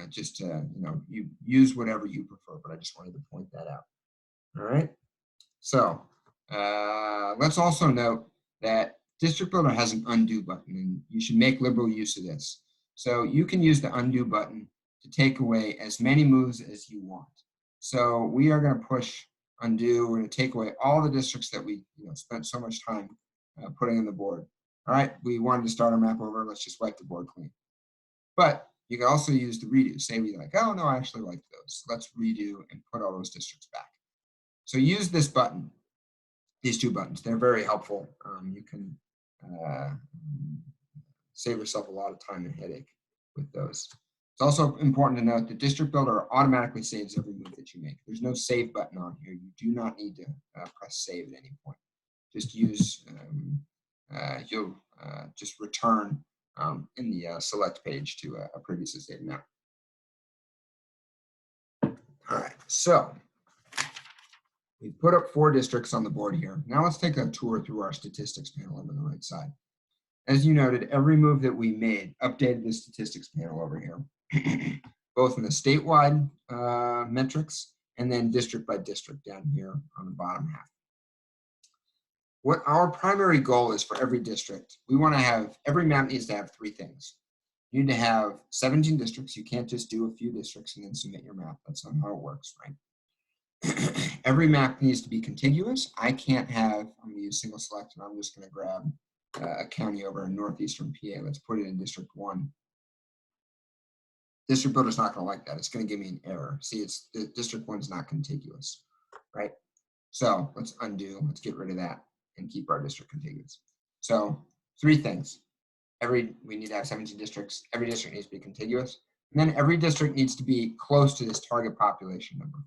S1: Just to, you use whatever you prefer, but I just wanted to point that out. All right. So let's also note that DistrictBuilder has an undo button, and you should make liberal use of this. So you can use the undo button to take away as many moves as you want. So we are going to push undo. We're going to take away all the districts that we spent so much time putting on the board. All right, we wanted to start our map over. Let's just wipe the board clean. But you can also use the redo. Say we like, oh no, I actually like those. So let's redo and put all those districts back. So use this button, these 2 buttons. They're very helpful. You can save yourself a lot of time and headache with those. It's also important to note that DistrictBuilder automatically saves every move that you make. There's no save button on here. You do not need to press save at any point. Just use, you'll just return in the select page to a previously saved map. All right, so we put up 4 districts on the board here. Now let's take a tour through our statistics panel over on the right side. As you noted, every move that we made updated the statistics panel over here, both in the statewide metrics and then district by district down here on the bottom half. What our primary goal is for every district, we want to have, every map needs to have 3 things. You need to have 17 districts. You can't just do a few districts and then submit your map. That's not how it works, right? Every map needs to be contiguous. I can't have, I'm going to use single select, and I'm just going to grab a county over in northeastern PA. Let's put it in District 1. DistrictBuilder's not going to like that. It's going to give me an error. See, it's District 1's not contiguous, right? So let's undo. Let's get rid of that and keep our district contiguous. So 3 things. We need to have 17 districts. Every district needs to be contiguous. And then every district needs to be close to this target population number.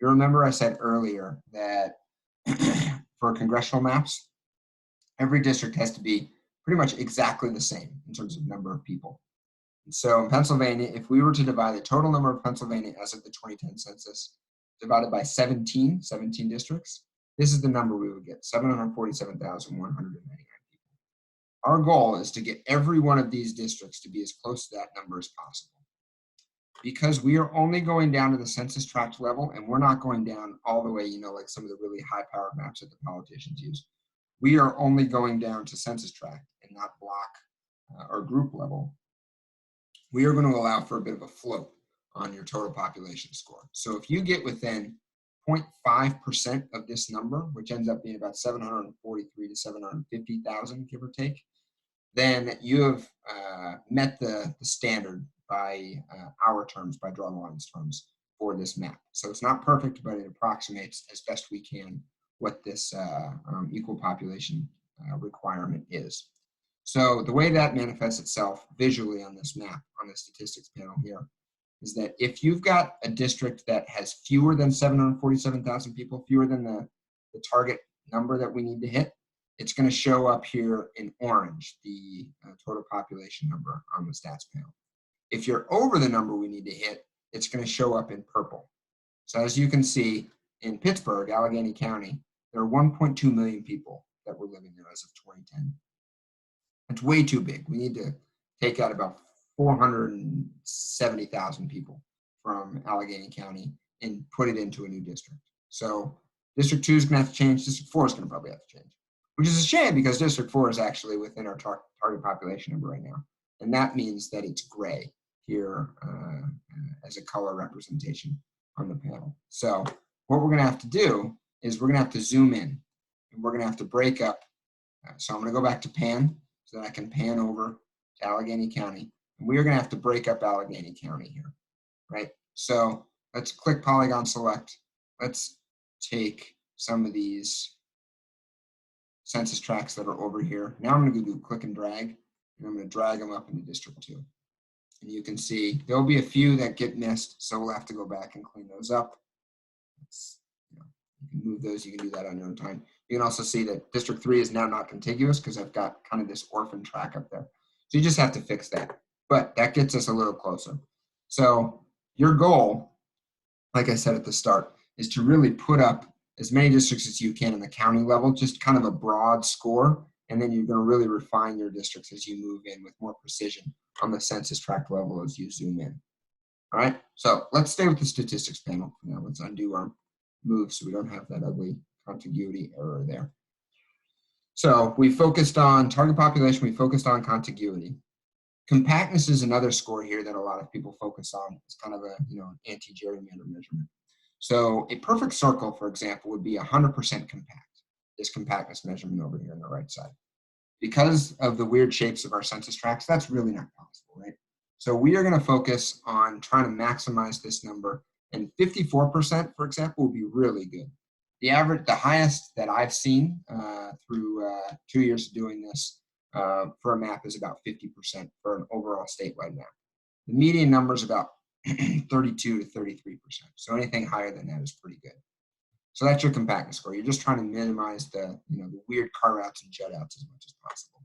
S1: You remember I said earlier that for congressional maps, every district has to be pretty much exactly the same in terms of number of people. And so in Pennsylvania, if we were to divide the total number of Pennsylvania as of the 2010 census divided by 17 districts, this is the number we would get, 747,199 people. Our goal is to get every one of these districts to be as close to that number as possible. Because we are only going down to the census tract level, and we're not going down all the way, like some of the really high-powered maps that the politicians use. We are only going down to census tract and not block or group level. We are going to allow for a bit of a float on your total population score. So if you get within 0.5% of this number, which ends up being about 743 to 750,000, give or take, then you have met the standard by our terms, by draw the lines terms for this map. So it's not perfect, but it approximates as best we can what this equal population requirement is. So the way that manifests itself visually on this map, on the statistics panel here, is that if you've got a district that has fewer than 747,000 people, fewer than the target number that we need to hit, it's going to show up here in orange, the total population number on the stats panel. If you're over the number we need to hit, it's going to show up in purple. So as you can see, in Pittsburgh, Allegheny County, there are 1.2 million people that were living there as of 2010. It's way too big. We need to take out about 470,000 people from Allegheny County and put it into a new district. So District 2 is going to have to change. District 4 is going to probably have to change, which is a shame because District 4 is actually within our target population number right now. And that means that it's gray here as a color representation on the panel. So what we're going to have to do is we're going to have to zoom in, and we're going to have to break up. So I'm going to go back to pan so that I can pan over to Allegheny County. And we are going to have to break up Allegheny County here, right? So let's click polygon select. Let's take some of these census tracts that are over here. Now I'm going to do click and drag, and I'm going to drag them up into District 2. And you can see there'll be a few that get missed, so we'll have to go back and clean those up. You can move those, you can do that on your own time. You can also see that District 3 is now not contiguous because I've got kind of this orphan track up there. So you just have to fix that. But that gets us a little closer. So your goal, like I said at the start, is to really put up as many districts as you can in the county level, just kind of a broad score, and then you're going to really refine your districts as you move in with more precision on the census tract level as you zoom in. All right, so let's stay with the statistics panel. Now let's undo our move so we don't have that ugly contiguity error there. So we focused on target population, we focused on contiguity. Compactness is another score here that a lot of people focus on. It's kind of a anti-gerrymander measurement. So a perfect circle, for example, would be 100% compact, this compactness measurement over here on the right side. Because of the weird shapes of our census tracts, that's really not possible, right? So we are going to focus on trying to maximize this number, and 54%, for example, would be really good. The average, the highest that I've seen through 2 years of doing this for a map is about 50% for an overall statewide map. The median number is about 32 to 33%. So anything higher than that is pretty good. So that's your compactness score. You're just trying to minimize the the weird car outs and jut outs as much as possible.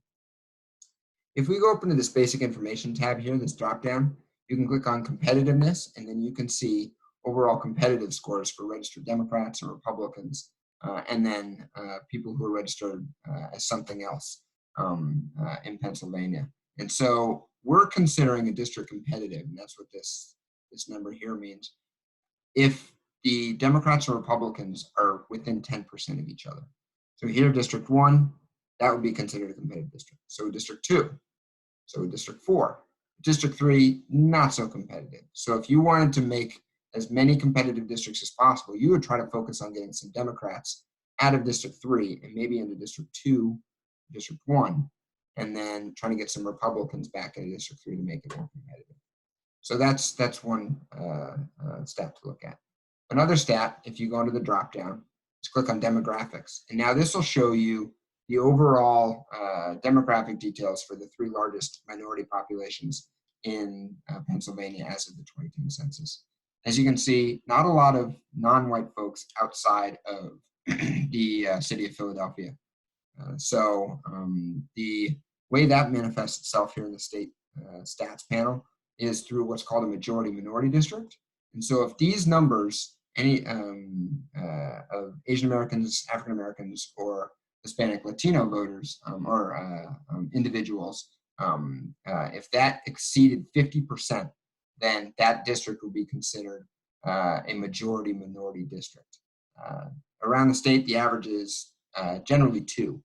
S1: If we go up into this basic information tab here, this drop down, you can click on competitiveness, and then you can see overall competitive scores for registered Democrats and Republicans, and then people who are registered as something else in Pennsylvania. And so we're considering a district competitive, and that's what this number here means. If the Democrats or Republicans are within 10% of each other. So here, District 1, that would be considered a competitive district. So District 2, so District 4. District 3, not so competitive. So if you wanted to make as many competitive districts as possible, you would try to focus on getting some Democrats out of District 3 and maybe into District 2, District 1, and then trying to get some Republicans back into District 3 to make it more competitive. So that's one stat to look at. Another stat, if you go into the drop down, is click on demographics. And now this will show you the overall demographic details for the 3 largest minority populations in Pennsylvania as of the 2010 census. As you can see, not a lot of non-white folks outside of the city of Philadelphia. So the way that manifests itself here in the state stats panel is through what's called a majority-minority district. And so if these numbers any of Asian Americans, African Americans, or Hispanic Latino voters or individuals, if that exceeded 50%, then that district would be considered a majority minority district. Around the state, the average is generally 2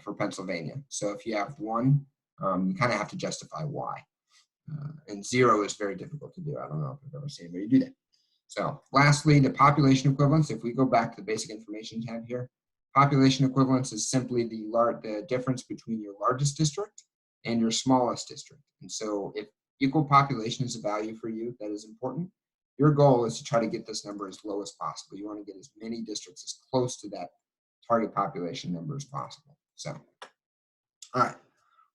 S1: for Pennsylvania. So if you have 1, you kind of have to justify why. And 0 is very difficult to do. I don't know if I've ever seen anybody do that. So lastly, the population equivalence. If we go back to the basic information tab here, population equivalence is simply the difference between your largest district and your smallest district. And so if equal population is a value for you, that is important. Your goal is to try to get this number as low as possible. You want to get as many districts as close to that target population number as possible. So, all right,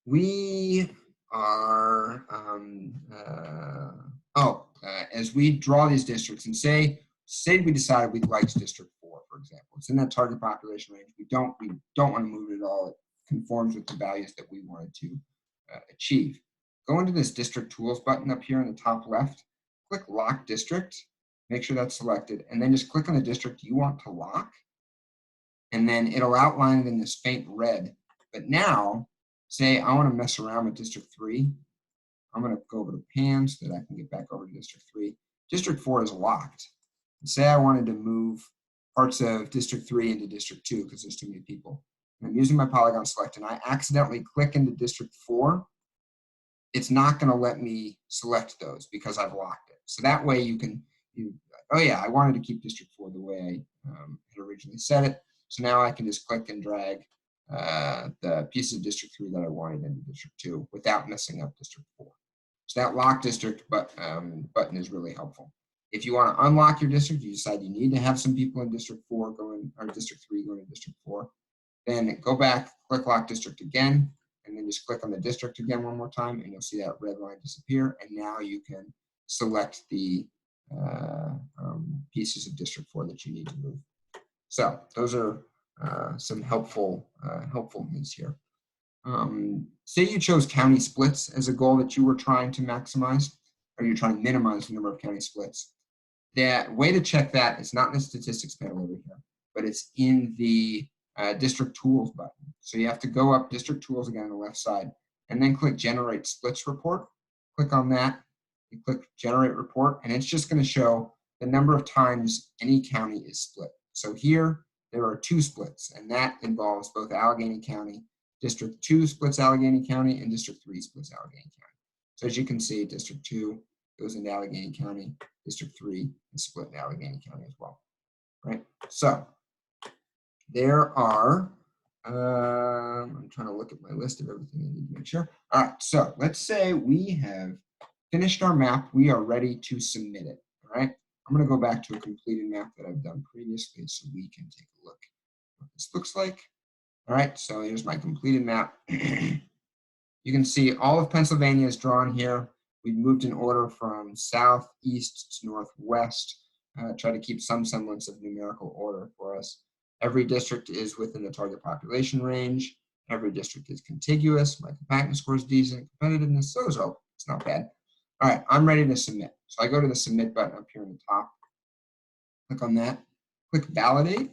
S1: we are, as we draw these districts and say we decided we liked District 4, for example. It's in that target population range. We don't want to move it at all. It conforms with the values that we wanted to achieve. Go into this District Tools button up here in the top left. Click Lock District. Make sure that's selected. And then just click on the district you want to lock. And then it'll outline it in this faint red. But now, say I want to mess around with District 3. I'm going to go over to Pan so that I can get back over to District 3. District 4 is locked. And say I wanted to move parts of District 3 into District 2 because there's too many people. And I'm using my polygon select and I accidentally click into District 4. It's not going to let me select those because I've locked it. So that way oh yeah, I wanted to keep District 4 the way I had originally set it. So now I can just click and drag the piece of District 3 that I wanted into District 2 without messing up District 4. So that lock district button is really helpful. If you want to unlock your district, you decide you need to have some people in District 4 going, or District 3 going to District 4, then go back, click lock district again, and then just click on the district again one more time, and you'll see that red line disappear. And now you can select the pieces of District 4 that you need to move. So those are some helpful things here. Say you chose county splits as a goal that you were trying to maximize, or you're trying to minimize the number of county splits. The way to check that is not in the statistics panel over here, but it's in the District Tools button. So you have to go up District Tools again on the left side, and then click Generate Splits Report. Click on that, you click Generate Report, and it's just going to show the number of times any county is split. So here, there are 2 splits, and that involves both Allegheny County. District 2 splits Allegheny County, and District 3 splits Allegheny County. So as you can see, District 2 goes into Allegheny County. District 3 is split in Allegheny County as well, right? So there are, I'm trying to look at my list of everything I need to make sure. All right, so let's say we have finished our map. We are ready to submit it, all right? I'm going to go back to a completed map that I've done previously so we can take a look at what this looks like. All right, so here's my completed map. You can see all of Pennsylvania is drawn here. We've moved in order from southeast to northwest, try to keep some semblance of numerical order for us. Every district is within the target population range. Every district is contiguous. My compactness score is decent. Competitiveness, so it's not bad. All right, I'm ready to submit. So I go to the submit button up here in the top. Click on that. Click validate.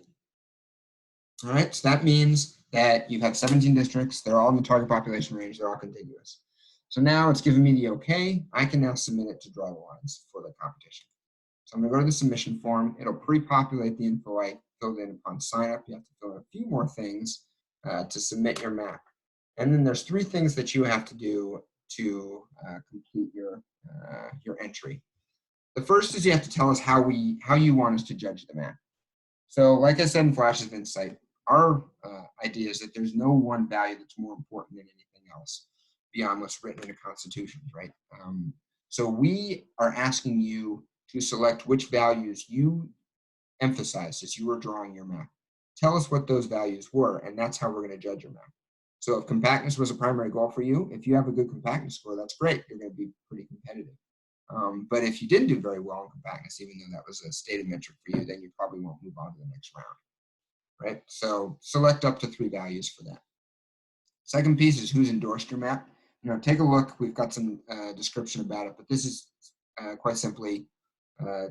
S1: All right, so that means that you have 17 districts. They're all in the target population range. They're all contiguous. So now it's giving me the okay. I can now submit it to draw the lines for the competition. So I'm going to go to the submission form. It'll pre-populate the info I filled in upon sign up. You have to fill in a few more things to submit your map. And then there's 3 things that you have to do to complete your entry. The first is you have to tell us how you want us to judge the map. So like I said in Flashes of Insight, our idea is that there's no one value that's more important than anything else beyond what's written in the Constitution, right? So we are asking you to select which values you emphasized as you were drawing your map. Tell us what those values were, and that's how we're going to judge your map. So if compactness was a primary goal for you, if you have a good compactness score, that's great. You're going to be pretty competitive. But if you didn't do very well in compactness, even though that was a stated metric for you, then you probably won't move on to the next round, right? So select up to 3 values for that. Second piece is who's endorsed your map. Take a look. We've got some description about it, but this is quite simply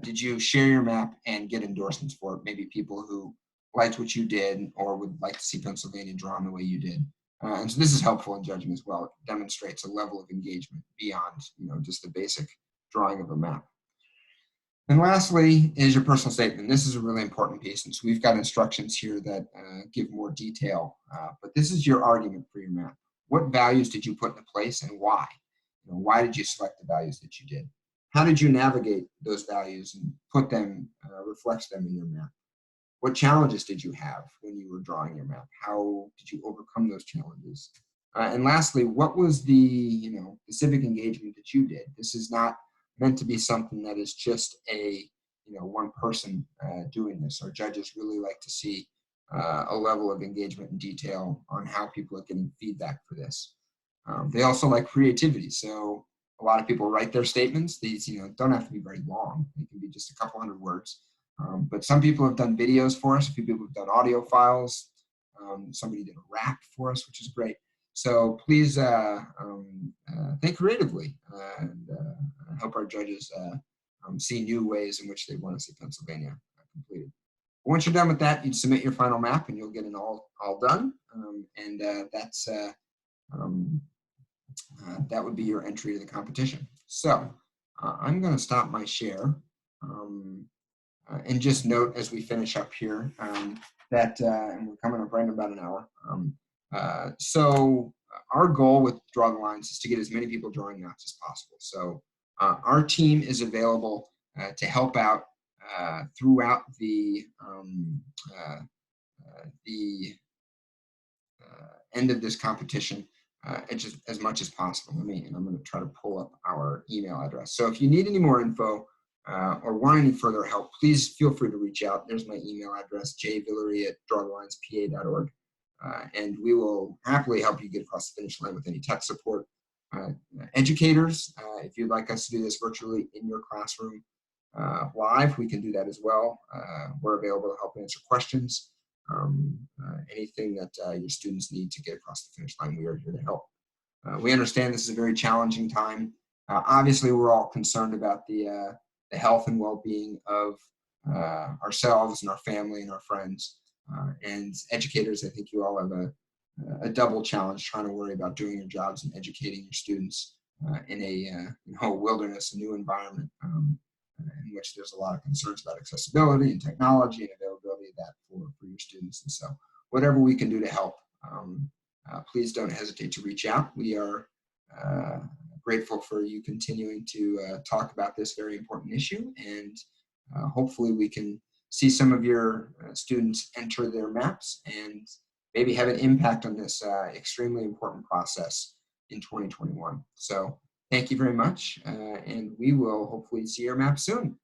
S1: did you share your map and get endorsements for it? Maybe people who liked what you did or would like to see Pennsylvania drawn the way you did. And so this is helpful in judging as well. It demonstrates a level of engagement beyond, just the basic drawing of a map. And lastly is your personal statement. This is a really important piece. And so we've got instructions here that give more detail. But this is your argument for your map. What values did you put into place and why? Why did you select the values that you did? How did you navigate those values and put them, reflect them in your map? What challenges did you have when you were drawing your map? How did you overcome those challenges? And lastly, what was the, the civic engagement that you did? This is not meant to be something that is just a, one person doing this. Our judges really like to see a level of engagement and detail on how people are getting feedback for this. They also like creativity. So a lot of people write their statements. These, don't have to be very long. They can be just a couple hundred words. But some people have done videos for us. A few people have done audio files. Somebody did a rap for us, which is great. So please think creatively and help our judges see new ways in which they want to see Pennsylvania completed. Once you're done with that, you submit your final map and you'll get it all done. That would be your entry to the competition. So I'm going to stop my share and just note as we finish up here that, and we're coming up right about an hour. So our goal with Draw the Lines is to get as many people drawing maps as possible. So our team is available to help out throughout the end of this competition just as much as possible. And I'm going to try to pull up our email address. So if you need any more info or want any further help, please feel free to reach out. There's my email address, jvillery@drawthelinespa.org. And we will happily help you get across the finish line with any tech support. Educators, if you'd like us to do this virtually in your classroom live, we can do that as well. We're available to help answer questions. Anything that your students need to get across the finish line, we are here to help. We understand this is a very challenging time. Obviously, we're all concerned about the health and well-being of ourselves and our family and our friends. And educators, I think you all have a double challenge trying to worry about doing your jobs and educating your students in a wilderness, a new environment in which there's a lot of concerns about accessibility and technology and availability of that for your students. And so whatever we can do to help, please don't hesitate to reach out. We are grateful for you continuing to talk about this very important issue, and hopefully we can see some of your students enter their maps and maybe have an impact on this extremely important process in 2021. So thank you very much, and we will hopefully see your map soon.